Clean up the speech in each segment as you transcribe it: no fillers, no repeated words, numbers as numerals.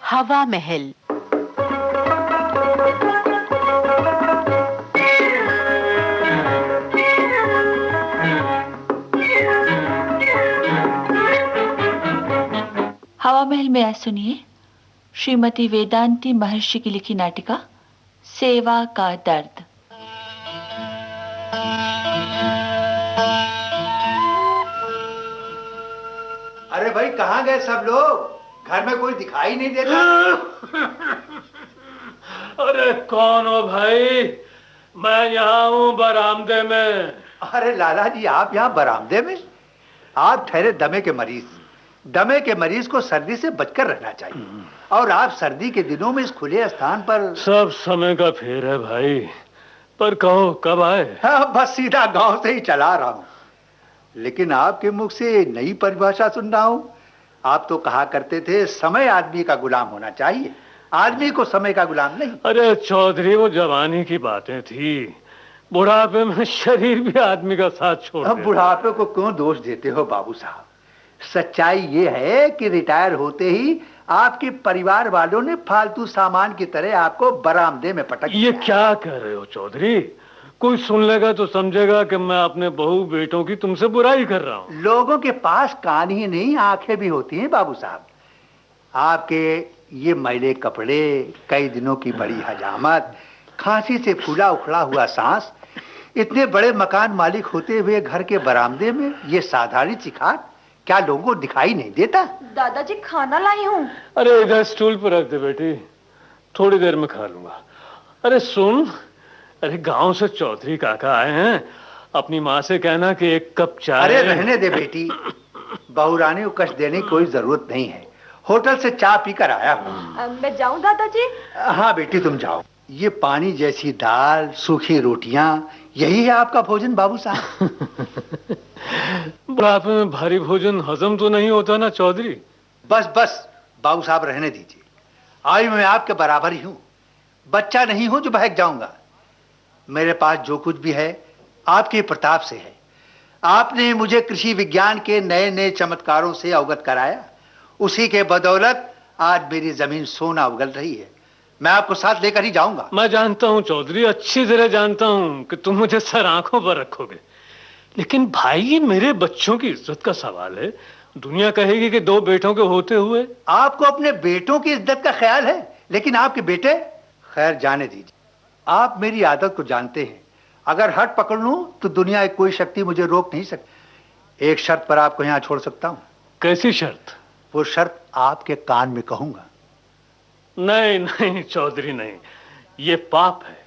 हवा महल। हवा महल में आज सुनिए श्रीमती वेदांती महर्षि की लिखी नाटिका सेवा का दर्द। अरे भाई, कहाँ गए सब लोग? घर में कोई दिखाई नहीं देता। अरे कौन हो भाई? मैं यहाँ हूँ बरामदे में। अरे लाला जी, आप यहाँ बरामदे में? आप ठहरे दमे के मरीज। दमे के मरीज को सर्दी से बचकर रहना चाहिए, और आप सर्दी के दिनों में इस खुले स्थान पर। सब समय का फेर है भाई, पर कहो कब आए? हाँ, बस सीधा गांव से ही चला रहा हूँ। लेकिन आपके मुख से नई परिभाषा सुन रहा हूँ। आप तो कहा करते थे समय आदमी का गुलाम होना चाहिए, आदमी को समय का गुलाम नहीं। अरे चौधरी, वो जवानी की बातें थी। बुढ़ापे में शरीर भी आदमी का साथ छोड़ देता। अब बुढ़ापे को क्यों दोष देते हो बाबू साहब? सच्चाई ये है कि रिटायर होते ही आपके परिवार वालों ने फालतू सामान की तरह आपको बरामदे में पटक दिया। ये क्या कह रहे हो चौधरी? कोई सुन लेगा तो समझेगा कि मैं अपने बहू बेटों की तुमसे बुराई कर रहा हूँ। लोगों के पास कान ही नहीं, आंखें भी होती हैं बाबू साहब। आपके ये मैले कपड़े, कई दिनों की बड़ी हजामत, खांसी से फूला उखड़ा हुआ सांस, इतने बड़े मकान मालिक होते हुए घर के बरामदे में ये साधारण चिखाट क्या लोगों को दिखाई नहीं देता? दादाजी, खाना लाई हूँ। अरे इधर स्टूल पर रख दे बेटी, थोड़ी देर में खा लूंगा। अरे सुन, अरे गांव से चौधरी काका आए हैं, अपनी माँ से कहना कि एक कप चाय। अरे रहने दे बेटी, बहुरानी को कष्ट देने की कोई जरूरत नहीं है। होटल से चाय पीकर आया हूँ। मैं जाऊँ दादाजी? हाँ बेटी, तुम जाओ। ये पानी जैसी दाल, सूखी रोटियां, यही है आपका भोजन बाबू साहब? बुढ़ापे में भारी भोजन हजम तो नहीं होता ना चौधरी? बस बस बाबू साहब, रहने दीजिए। आयु में आपके बराबर ही हूँ, बच्चा नहीं हूँ जो बहक जाऊंगा। मेरे पास जो कुछ भी है आपके प्रताप से है। आपने मुझे कृषि विज्ञान के नए नए चमत्कारों से अवगत कराया, उसी के बदौलत आज मेरी जमीन सोना उगल रही है। मैं आपको साथ लेकर ही जाऊंगा। मैं जानता हूँ चौधरी, अच्छी तरह जानता हूँ कि तुम मुझे सर आंखों पर रखोगे, लेकिन भाई ये मेरे बच्चों की इज्जत का सवाल है। दुनिया कहेगी कि दो बेटों के होते हुए। आपको अपने बेटों की इज्जत का ख्याल है, लेकिन आपके बेटे, खैर जाने दीजिए। आप मेरी आदत को जानते हैं, अगर हट पकड़ लूं तो दुनिया की कोई शक्ति मुझे रोक नहीं सकती। एक शर्त पर आपको यहाँ छोड़ सकता हूँ। कैसी शर्त? वो शर्त आपके कान में कहूंगा। नहीं नहीं चौधरी, नहीं, ये पाप है।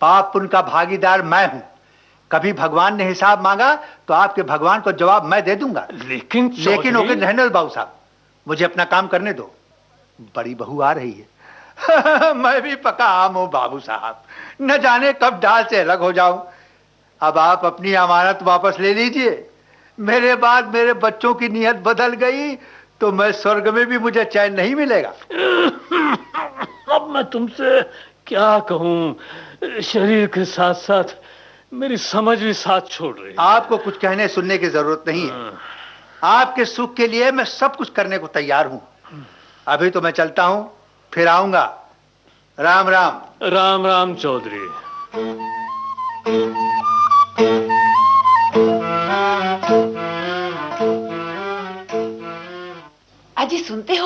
पाप पुण्य का भागीदार मैं हूं। कभी भगवान ने हिसाब मांगा तो आपके भगवान को जवाब मैं दे दूंगा। लेकिन रहने दो बाबू साहब, मुझे अपना काम करने दो। बड़ी बहू आ रही है। मैं भी पका आम हूं बाबू साहब, न जाने कब डाल से अलग हो जाऊं। अब आप अपनी अमानत वापस ले लीजिए। मेरे बाद मेरे बच्चों की नीयत बदल गई तो मैं स्वर्ग में भी मुझे चैन नहीं मिलेगा। अब मैं तुमसे क्या कहूं, शरीर के साथ साथ मेरी समझ भी साथ छोड़ रही है। आपको कुछ कहने सुनने की जरूरत नहीं है। आपके सुख के लिए मैं सब कुछ करने को तैयार हूं। अभी तो मैं चलता हूं, फिर आऊंगा। राम राम। राम राम चौधरी। अजी सुनते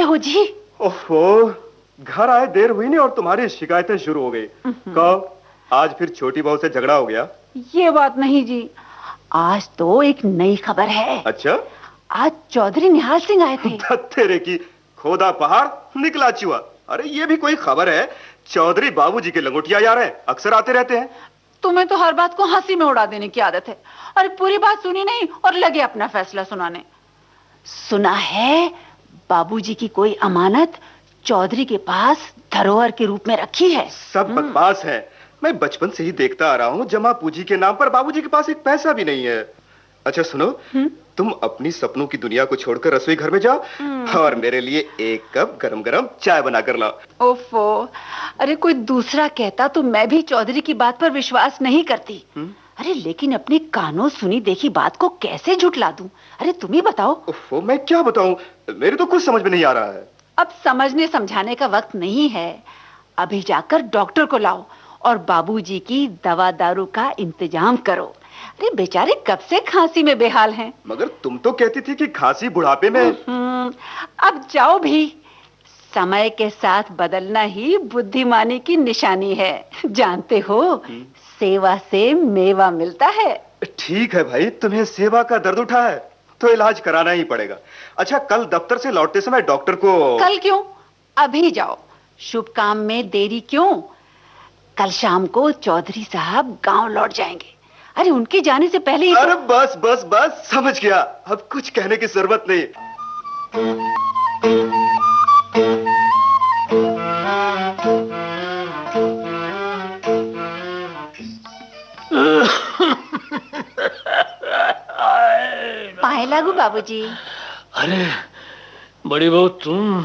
हो जी? ओहो, घर आए देर हुई नहीं और तुम्हारी शिकायतें शुरू हो गई। कब? आज फिर छोटी बहू से झगड़ा हो गया? ये बात नहीं जी, आज तो एक नई खबर है। अच्छा? आज चौधरी निहाल सिंह आए थे। तेरे की खोदा पहाड़ निकला चुआ। अरे ये भी कोई खबर है? चौधरी बाबूजी के लंगोटिया यार हैं, अक्सर आते रहते हैं। तुम्हें तो हर बात को हंसी में उड़ा देने की आदत है। अरे पूरी बात सुनी नहीं और लगे अपना फैसला सुनाने। सुना है बाबूजी की कोई अमानत चौधरी के पास धरोहर के रूप में रखी है। सब बकवास है। मैं बचपन से ही देखता आ रहा हूँ, जमा पूंजी के नाम पर बाबूजी के पास एक पैसा भी नहीं है। अच्छा सुनो, तुम अपनी सपनों की दुनिया को छोड़कर रसोई घर में जाओ और मेरे लिए एक कप गरम गरम चाय बना कर लाओ। ओफो, अरे कोई दूसरा कहता तो मैं भी चौधरी की बात पर विश्वास नहीं करती। अरे लेकिन अपने कानों सुनी देखी बात को कैसे झुठला दूं? अरे तुम ही बताओ। ओफो, मैं क्या बताऊं, मेरे तो कुछ समझ में नहीं आ रहा है। अब समझने समझाने का वक्त नहीं है। अभी जाकर डॉक्टर को लाओ और बाबूजी की दवा दारू का इंतजाम करो। अरे बेचारे कब से खांसी में बेहाल हैं। मगर तुम तो कहती थी कि खांसी बुढ़ापे में। अब जाओ भी। समय के साथ बदलना ही बुद्धिमानी की निशानी है। जानते हो, सेवा से मेवा मिलता है। ठीक है भाई, तुम्हें सेवा का दर्द उठा है तो इलाज कराना ही पड़ेगा। अच्छा, कल दफ्तर से लौटते समय डॉक्टर को। कल क्यों, अभी जाओ। शुभ काम में देरी क्यों? कल शाम को चौधरी साहब गांव लौट जाएंगे। अरे उनके जाने से पहले ही अरे बस बस बस, समझ गया, अब कुछ कहने की जरूरत नहीं। पाए लागू बाबूजी। अरे बड़ी बहू तुम।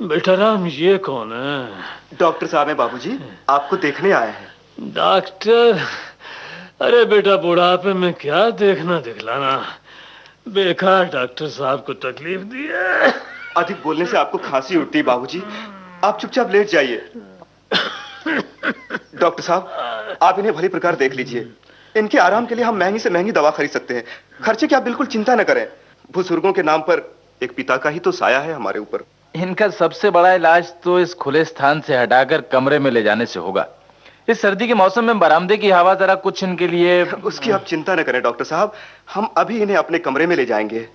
बेटा राम, ये कौन है? डॉक्टर साहब हैं बाबूजी, आपको देखने आए हैं। डॉक्टर? अरे बेटा, बुढ़ापे में क्या देखना दिखलाना। बेकार डॉक्टर साहब को तकलीफ दी है। अधिक बोलने से आपको खांसी उठती है बाबूजी, आप चुपचाप लेट जाइए। डॉक्टर साहब, आप इन्हें भली प्रकार देख लीजिए। इनके आराम के लिए हम महंगी से महंगी दवा खरीद सकते हैं। खर्चे की आप बिल्कुल चिंता न करें। बुजुर्गों के नाम पर एक पिता का ही तो साया है हमारे ऊपर। इनका सबसे बड़ा इलाज तो इस खुले स्थान से हटाकर कमरे में ले जाने से होगा। इस सर्दी के मौसम में बरामदे की हवा जरा कुछ इनके लिए। उसकी आप चिंता न करें डॉक्टर साहब, हम अभी इन्हें अपने कमरे में ले जाएंगे।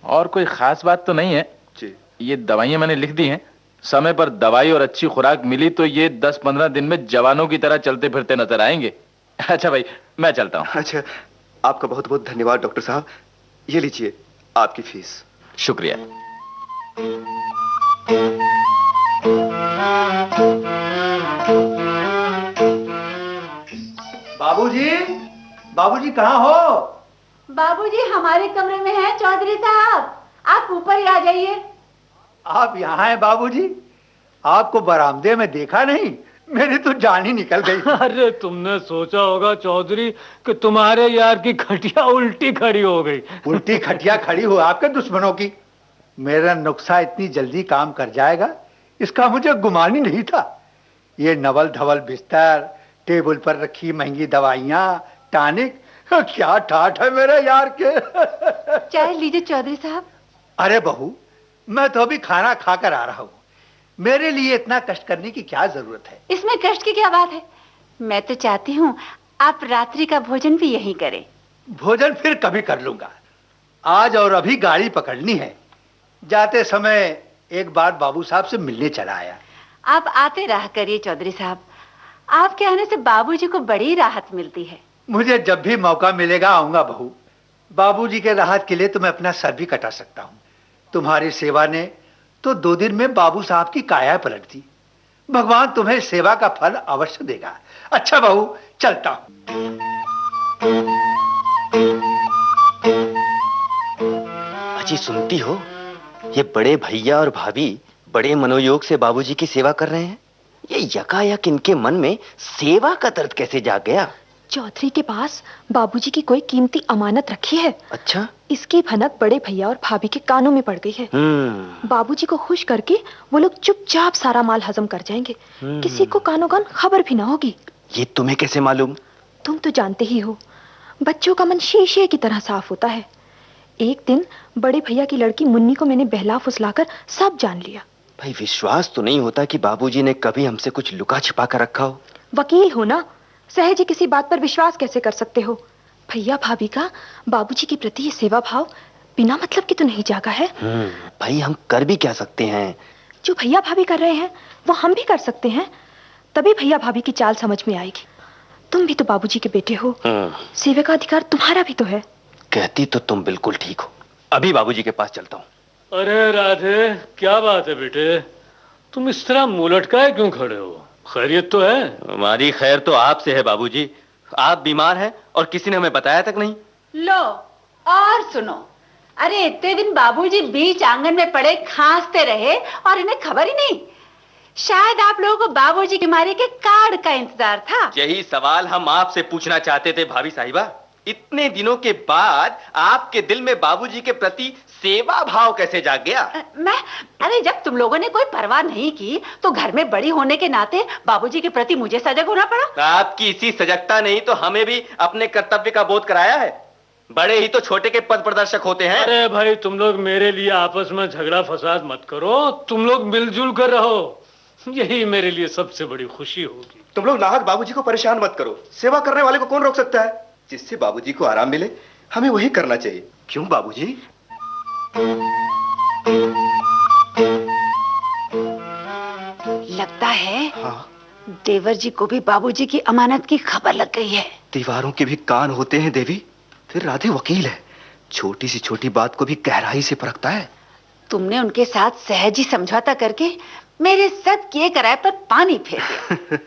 और कोई खास बात तो नहीं है जी। ये दवाइयां मैंने लिख दी हैं। समय पर दवाई और अच्छी खुराक मिली तो ये 10-15 दिन में जवानों की तरह चलते फिरते नजर आएंगे। अच्छा भाई, मैं चलता हूँ। अच्छा, आपका बहुत बहुत धन्यवाद डॉक्टर साहब। ये लीजिए आपकी फीस। शुक्रिया। बाबूजी, बाबूजी कहाँ हो? बाबूजी हमारे कमरे में हैं चौधरी साहब, आप ऊपर ही आ जाइए। आप यहाँ हैं बाबूजी? आपको बरामदे में देखा नहीं, मेरी तो जान ही निकल गई। अरे तुमने सोचा होगा चौधरी कि तुम्हारे यार की खटिया उल्टी खड़ी हो गई। उल्टी खटिया खड़ी हो आपके दुश्मनों की। मेरा नुक्सा इतनी जल्दी काम कर जाएगा, इसका मुझे गुमान ही नहीं था। ये नवल धवल बिस्तर, टेबल पर रखी महंगी दवाइयाँ, टॉनिक, क्या ठाठ है मेरे यार के। चाय लीजिए चौधरी साहब। अरे बहू, मैं तो अभी खाना खाकर आ रहा हूँ। मेरे लिए इतना कष्ट करने की क्या जरूरत है? इसमें कष्ट की क्या बात है? मैं तो चाहती हूँ आप रात्रि का भोजन भी यहीं करें। भोजन फिर कभी कर लूंगा, आज और अभी गाड़ी पकड़नी है। जाते समय एक बार बाबू साहब से मिलने चला आया। आप आते रहा करिए चौधरी साहब, आपके आने से बाबूजी को बड़ी राहत मिलती है। मुझे जब भी मौका मिलेगा आऊंगा बहू। बाबूजी के राहत के लिए तो मैं अपना सर भी कटा सकता हूँ। तुम्हारी सेवा ने तो 2 दिन में बाबू साहब की काया पलट दी। भगवान तुम्हें सेवा का फल अवश्य देगा। अच्छा बहू, चलता हूँ। अजी सुनती हो, ये बड़े भैया और भाभी बड़े मनोयोग से बाबूजी की सेवा कर रहे हैं। ये यकायक इनके मन में सेवा का दर्द कैसे जाग गया? चौधरी के पास बाबूजी की कोई कीमती अमानत रखी है। अच्छा। इसकी भनक बड़े भैया और भाभी के कानों में पड़ गई है। बाबूजी को खुश करके वो लोग चुपचाप सारा माल हजम कर जाएंगे। किसी को कानों कान खबर भी ना होगी। ये तुम्हें कैसे मालूम? तुम तो जानते ही हो, बच्चों का मन शीशे की तरह साफ होता है। एक दिन बड़े भैया की लड़की मुन्नी को मैंने बहला फुसलाकर सब जान लिया। भाई विश्वास तो नहीं होता कि बाबूजी ने कभी हमसे कुछ लुका छिपा कर रखा हो। वकील हो ना, सहज ही किसी बात पर विश्वास कैसे कर सकते हो? भैया भाभी का बाबूजी के प्रति ये सेवा भाव बिना मतलब के तो नहीं जागा है। भाई हम कर भी क्या सकते हैं? जो भैया भाभी कर रहे हैं वो हम भी कर सकते हैं। तभी भैया भाभी की चाल समझ में आएगी। तुम भी तो बाबूजी के बेटे हो, सेवा का अधिकार तुम्हारा भी तो है। कहती तो तुम बिल्कुल ठीक हो। अभी बाबूजी के पास चलता हूँ। अरे राधे, क्या बात है बेटे, तुम इस तरह मुंह लटकाए क्यों खड़े हो? खैरियत तो है? हमारी खैर तो आपसे है बाबूजी। आप बीमार हैं और किसी ने हमें बताया तक नहीं। लो और सुनो, अरे इतने दिन बाबूजी बीच आंगन में पड़े खांसते रहे और इन्हें खबर ही नहीं। शायद आप लोगों को बाबूजी की मारी के कार्ड का इंतजार था। यही सवाल हम आपसे पूछना चाहते थे भाभी साहिबा। इतने दिनों के बाद आपके दिल में बाबूजी के प्रति सेवा भाव कैसे जाग गया? अरे जब तुम लोगों ने कोई परवाह नहीं की तो घर में बड़ी होने के नाते बाबूजी के प्रति मुझे सजग होना पड़ा। आपकी इसी सजगता नहीं तो हमें भी अपने कर्तव्य का बोध कराया है। बड़े ही तो छोटे के पथ प्रदर्शक होते हैं। अरे भाई तुम लोग मेरे लिए आपस में झगड़ा फसाद मत करो, तुम लोग मिलजुल कर रहो, यही मेरे लिए सबसे बड़ी खुशी होगी। तुम लोग नाहक बाबूजी को परेशान मत करो। सेवा करने वाले को कौन रोक सकता है? जिससे बाबूजी को आराम मिले हमें वही करना चाहिए। क्यों बाबूजी? लगता है हाँ। देवर जी को भी बाबूजी की अमानत की खबर लग गई है। दीवारों के भी कान होते हैं देवी। फिर राधे वकील है, छोटी सी छोटी बात को भी गहराई से परखता है। तुमने उनके साथ सहज ही समझौता करके मेरे सब किए कराए पर पानी फेर दिया।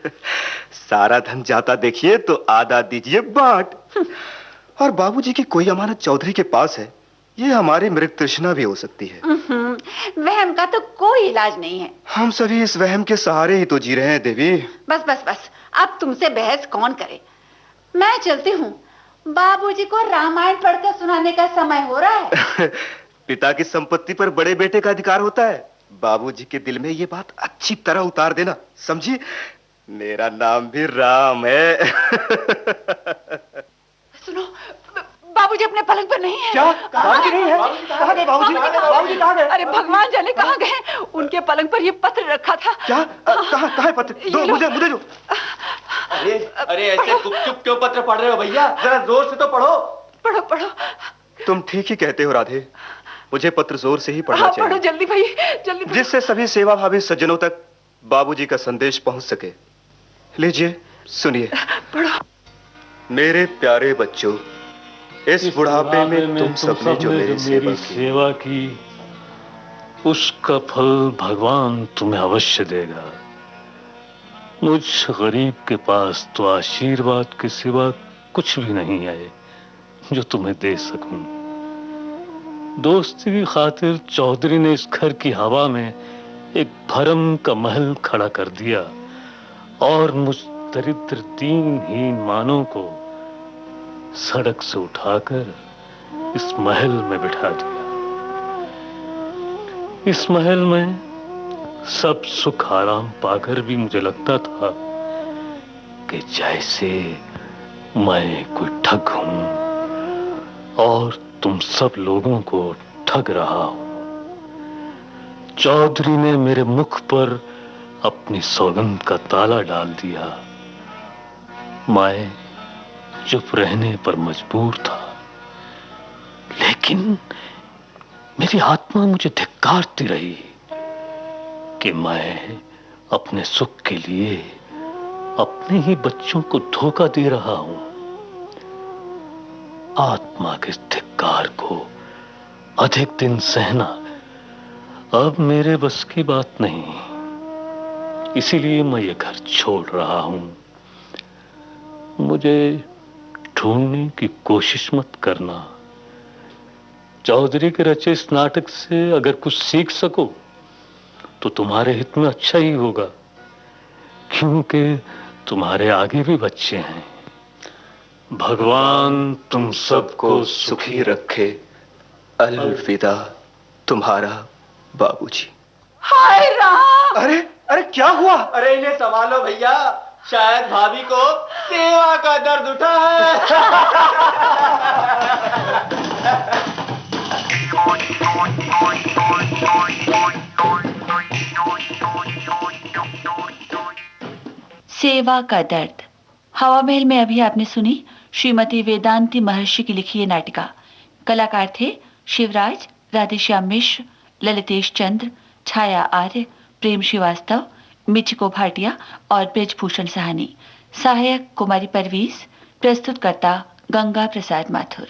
सारा धन जाता देखिए तो आधा दीजिए बांट। और बाबूजी की कोई अमानत चौधरी के पास है, ये हमारी मृग तृष्णा भी हो सकती है। वहम का तो कोई इलाज नहीं है। हम सभी इस वहम के सहारे ही तो जी रहे हैं देवी। बस बस बस, अब तुमसे बहस कौन करे। मैं चलती हूँ, बाबूजी को रामायण पढ़कर सुनाने का समय हो रहा है। पिता की संपत्ति पर बड़े बेटे का अधिकार होता है। बाबूजी के दिल में ये बात अच्छी तरह उतार देना, समझी? मेरा नाम भी राम है। सुनो, बाबूजी अपने पलंग पर नहीं है। क्या? बाबूजी नहीं है? कहाँ गए बाबूजी? बाबूजी कहाँ गए? अरे भगवान जाने कहाँ गए। उनके पलंग पर ये पत्र रखा था। क्या? कहाँ है पत्र? दो मुझे दो। अरे ऐसे गुपचुप क्यों पत्र पढ़ रहे हो भैया? जरा जोर से तो पढ़ो। पढ़ो। तुम ठीक ही कहते हो राधे, मुझे पत्र जोर से ही पढ़ना चाहिए। पढ़ो जल्दी भाई, जल्दी। जिससे सभी सेवा भावी सज्जनों तक बाबूजी का संदेश पहुंच सके। लीजिए सुनिए। पढ़ो। मेरे प्यारे बच्चों, इस बुढ़ापे में तुम सबने जो मेरी सेवा की, उसका फल भगवान तुम्हें अवश्य देगा। मुझ गरीब के पास तो आशीर्वाद के सिवा कुछ भी नहीं है जो तुम्हें दे सकूं। दोस्ती की खातिर चौधरी ने इस घर की हवा में एक भरम का महल खड़ा कर दिया और मुझ दरिद्र दीनहीन मानव को सड़क से उठाकर इस महल में बिठा दिया। इस महल में सब सुख आराम पाकर भी मुझे लगता था कि जैसे मैं कोई ठग हूं और तुम सब लोगों को ठग रहा हूं। चौधरी ने मेरे मुख पर अपनी सौगंध का ताला डाल दिया। मैं चुप रहने पर मजबूर था, लेकिन मेरी आत्मा मुझे धिक्कारती रही कि मैं अपने सुख के लिए अपने ही बच्चों को धोखा दे रहा हूं। आत्मा के धिक्कार को अधिक दिन सहना अब मेरे बस की बात नहीं, इसीलिए मैं ये घर छोड़ रहा हूं। मुझे ढूंढने की कोशिश मत करना। चौधरी के रचे इस नाटक से अगर कुछ सीख सको तो तुम्हारे हित में अच्छा ही होगा, क्योंकि तुम्हारे आगे भी बच्चे हैं। भगवान तुम सबको सुखी रखे। अलविदा, तुम्हारा बाबूजी। हाय राम! अरे क्या हुआ? अरे इन्हें संभालो भैया, शायद भाभी को सेवा का दर्द उठा है। सेवा का दर्द। हवा महल में अभी आपने सुनी श्रीमती वेदांती महर्षि की लिखी ये नाटिका। कलाकार थे शिवराज, राधेश्याम मिश्र, ललितेश चंद्र, छाया आर्य, प्रेम श्रीवास्तव, मिचिको भाटिया और ब्रजभूषण साहनी। सहायक कुमारी परवीज। प्रस्तुतकर्ता गंगा प्रसाद माथुर।